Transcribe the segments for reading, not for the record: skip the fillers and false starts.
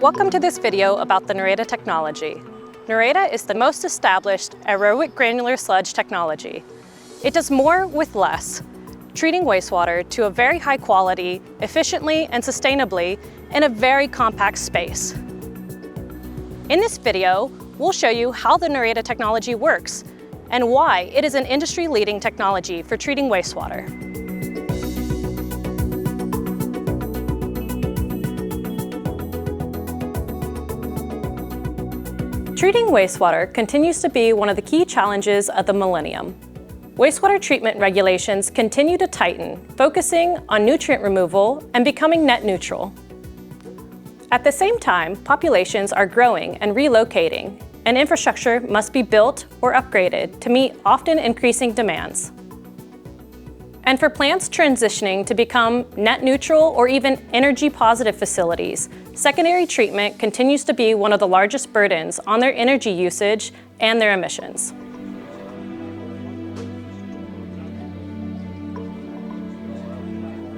Welcome to this video about the Nereda technology. Nereda is the most established aerobic granular sludge technology. It does more with less, treating wastewater to a very high quality, efficiently and sustainably in a very compact space. In this video, we'll show you how the Nereda technology works and why it is an industry-leading technology for treating wastewater. Treating wastewater continues to be one of the key challenges of the millennium. Wastewater treatment regulations continue to tighten, focusing on nutrient removal and becoming net neutral. At the same time, populations are growing and relocating, and infrastructure must be built or upgraded to meet often increasing demands. And for plants transitioning to become net neutral or even energy positive facilities, secondary treatment continues to be one of the largest burdens on their energy usage and their emissions.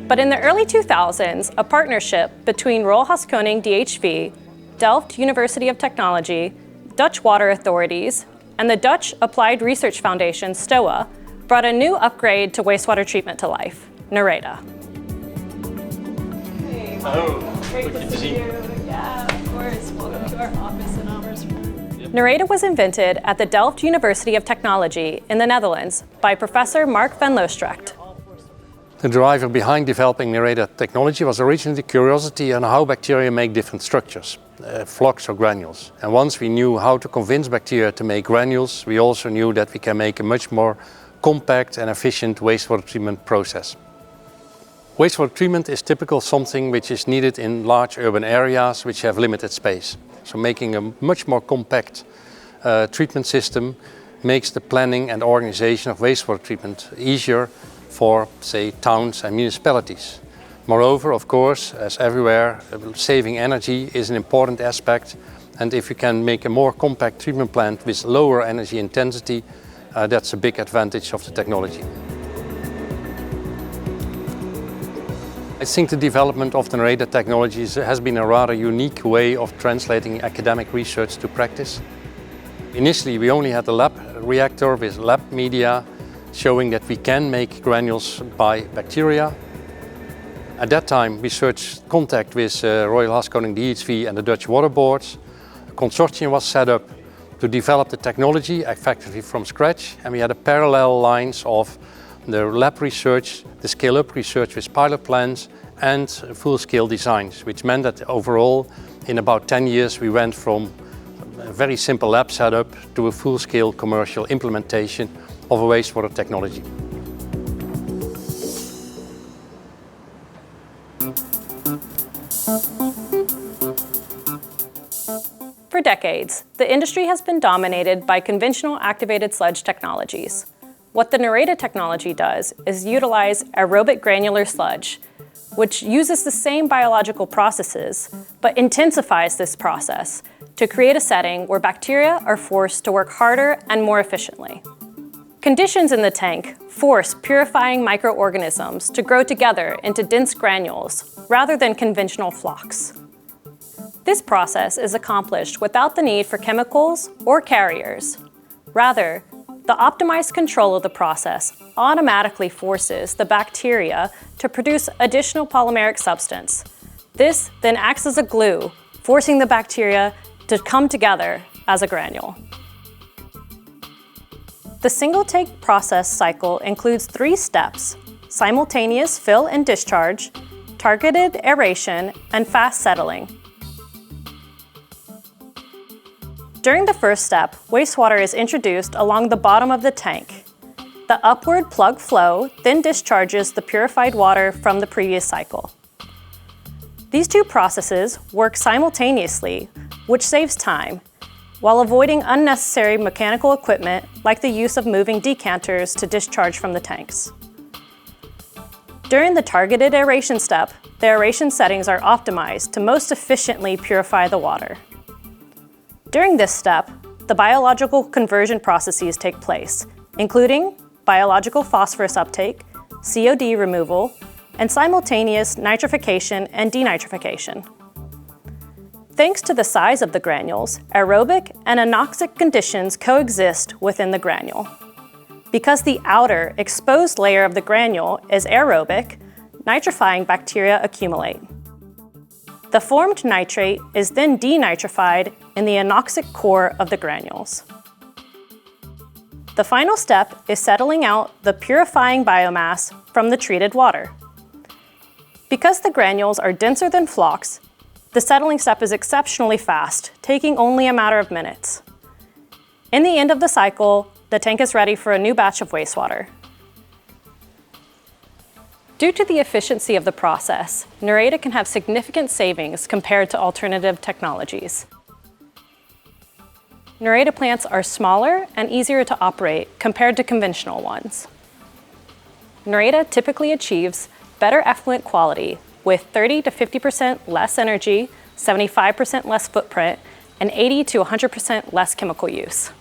But in the early 2000s, a partnership between Royal Haskoning DHV, Delft University of Technology, Dutch water authorities, and the Dutch Applied Research Foundation, STOA, brought a new upgrade to wastewater treatment to life, Nereda. Hey, hello. Great to see you. Yeah, of course. Welcome to our office in Amersfoort. Nereda was invented at the Delft University of Technology in the Netherlands by Professor Mark van Loostrecht. The driver behind developing Nereda technology was originally the curiosity on how bacteria make different structures, flocks or granules. And once we knew how to convince bacteria to make granules, we also knew that we can make a much more compact and efficient wastewater treatment process. Wastewater treatment is typical something which is needed in large urban areas which have limited space. So making a much more compact treatment system makes the planning and organization of wastewater treatment easier for, say, towns and municipalities. Moreover, of course, as everywhere, saving energy is an important aspect, and if you can make a more compact treatment plant with lower energy intensity, that's a big advantage of the technology. I think the development of the Nereda technologies has been a rather unique way of translating academic research to practice. Initially, we only had a lab reactor with lab media showing that we can make granules by bacteria. At that time, we searched contact with Royal Haskoning DHV and the Dutch Water Boards. A consortium was set up to develop the technology effectively from scratch, and we had a parallel lines of the lab research, the scale-up research with pilot plans and full-scale designs, which meant that overall, in about 10 years, we went from a very simple lab setup to a full-scale commercial implementation of a wastewater technology. For decades, the industry has been dominated by conventional activated sludge technologies. What the Nereda technology does is utilize aerobic granular sludge, which uses the same biological processes, but intensifies this process to create a setting where bacteria are forced to work harder and more efficiently. Conditions in the tank force purifying microorganisms to grow together into dense granules rather than conventional flocks. This process is accomplished without the need for chemicals or carriers. Rather, the optimized control of the process automatically forces the bacteria to produce additional polymeric substance. This then acts as a glue, forcing the bacteria to come together as a granule. The single-take process cycle includes 3 steps: simultaneous fill and discharge, targeted aeration, and fast settling. During the first step, wastewater is introduced along the bottom of the tank. The upward plug flow then discharges the purified water from the previous cycle. These 2 processes work simultaneously, which saves time, while avoiding unnecessary mechanical equipment like the use of moving decanters to discharge from the tanks. During the targeted aeration step, the aeration settings are optimized to most efficiently purify the water. During this step, the biological conversion processes take place, including biological phosphorus uptake, COD removal, and simultaneous nitrification and denitrification. Thanks to the size of the granules, aerobic and anoxic conditions coexist within the granule. Because the outer, exposed layer of the granule is aerobic, nitrifying bacteria accumulate. The formed nitrate is then denitrified in the anoxic core of the granules. The final step is settling out the purifying biomass from the treated water. Because the granules are denser than flocks, the settling step is exceptionally fast, taking only a matter of minutes. In the end of the cycle, the tank is ready for a new batch of wastewater. Due to the efficiency of the process, Nereda can have significant savings compared to alternative technologies. Nereda plants are smaller and easier to operate compared to conventional ones. Nereda typically achieves better effluent quality with 30 to 50% less energy, 75% less footprint, and 80 to 100% less chemical use.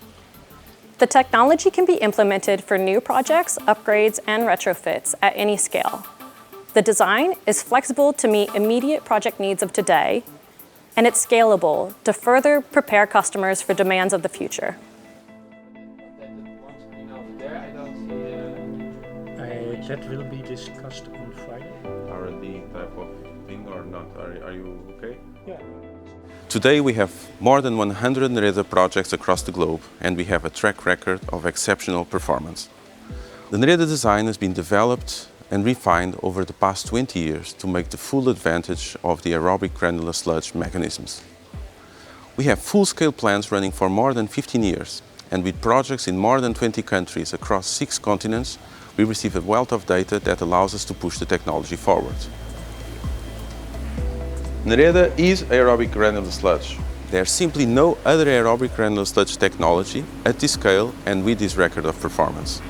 The technology can be implemented for new projects, upgrades, and retrofits at any scale. The design is flexible to meet immediate project needs of today, and it's scalable to further prepare customers for demands of the future. That will be discussed on Friday. R&D type of thing or not? Are you okay? Yeah. Today we have more than 100 Nereda projects across the globe, and we have a track record of exceptional performance. The Nereda design has been developed and refined over the past 20 years to make the full advantage of the aerobic granular sludge mechanisms. We have full-scale plants running for more than 15 years, and with projects in more than 20 countries across 6 continents, we receive a wealth of data that allows us to push the technology forward. Nereda is aerobic granular sludge. There's simply no other aerobic granular sludge technology at this scale and with this record of performance.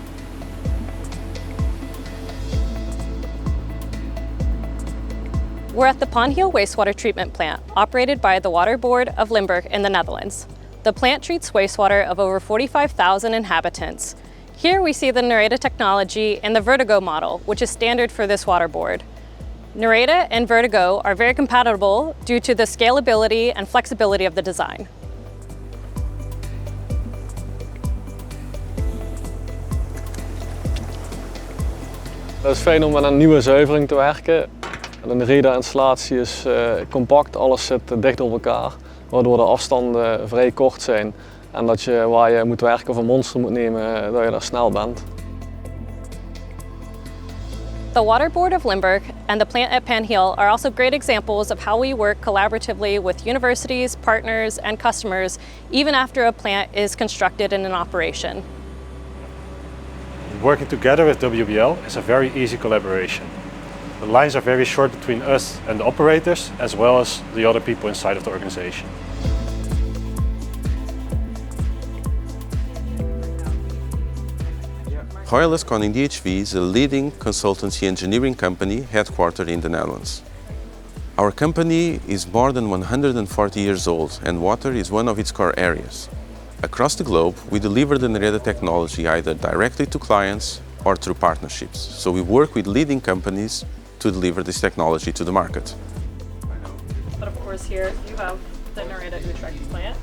We're at the Aerobic Wastewater Treatment plant, operated by the Water Board of Limburg in the Netherlands. The plant treats wastewater of over 45,000 inhabitants. Here we see the Nereda technology and the Vertigo model, which is standard for this water board. Nereda and Vertigo are very compatible due to the scalability and flexibility of the design. Het is fijn om met een nieuwe zuivering te werken. De Nereda-installatie is compact, alles zit dicht op elkaar, waardoor de afstanden vrij kort zijn. En dat je waar je moet werken of een monster moet nemen, dat je daar snel bent. The Water Board of Limburg and the plant at Panhill are also great examples of how we work collaboratively with universities, partners, and customers, even after a plant is constructed and in operation. Working together with WBL is a very easy collaboration. The lines are very short between us and the operators, as well as the other people inside of the organization. Haskoning DHV is a leading consultancy engineering company headquartered in the Netherlands. Our company is more than 140 years old, and water is one of its core areas. Across the globe, we deliver the Nereda technology either directly to clients or through partnerships. So we work with leading companies to deliver this technology to the market. But of course here you have the Nereda Utrecht plant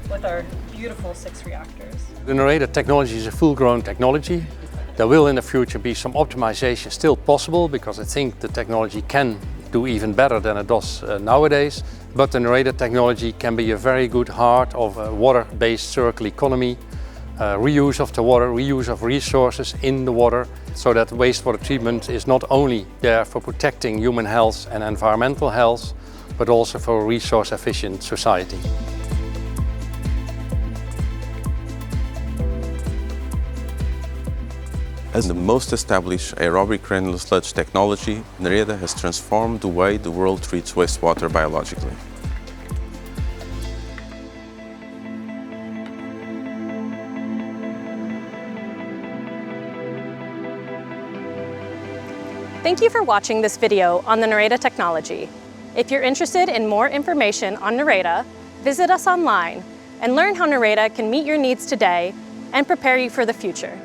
with our beautiful 6 reactors. The Nereda technology is a full-grown technology. There will in the future be some optimization still possible, because I think the technology can do even better than it does nowadays. But the Nereda technology can be a very good heart of a water-based circular economy, reuse of the water, reuse of resources in the water, so that wastewater treatment is not only there for protecting human health and environmental health, but also for a resource-efficient society. As the most established aerobic granular sludge technology, Nereda has transformed the way the world treats wastewater biologically. Thank you for watching this video on the Nereda technology. If you're interested in more information on Nereda, visit us online and learn how Nereda can meet your needs today and prepare you for the future.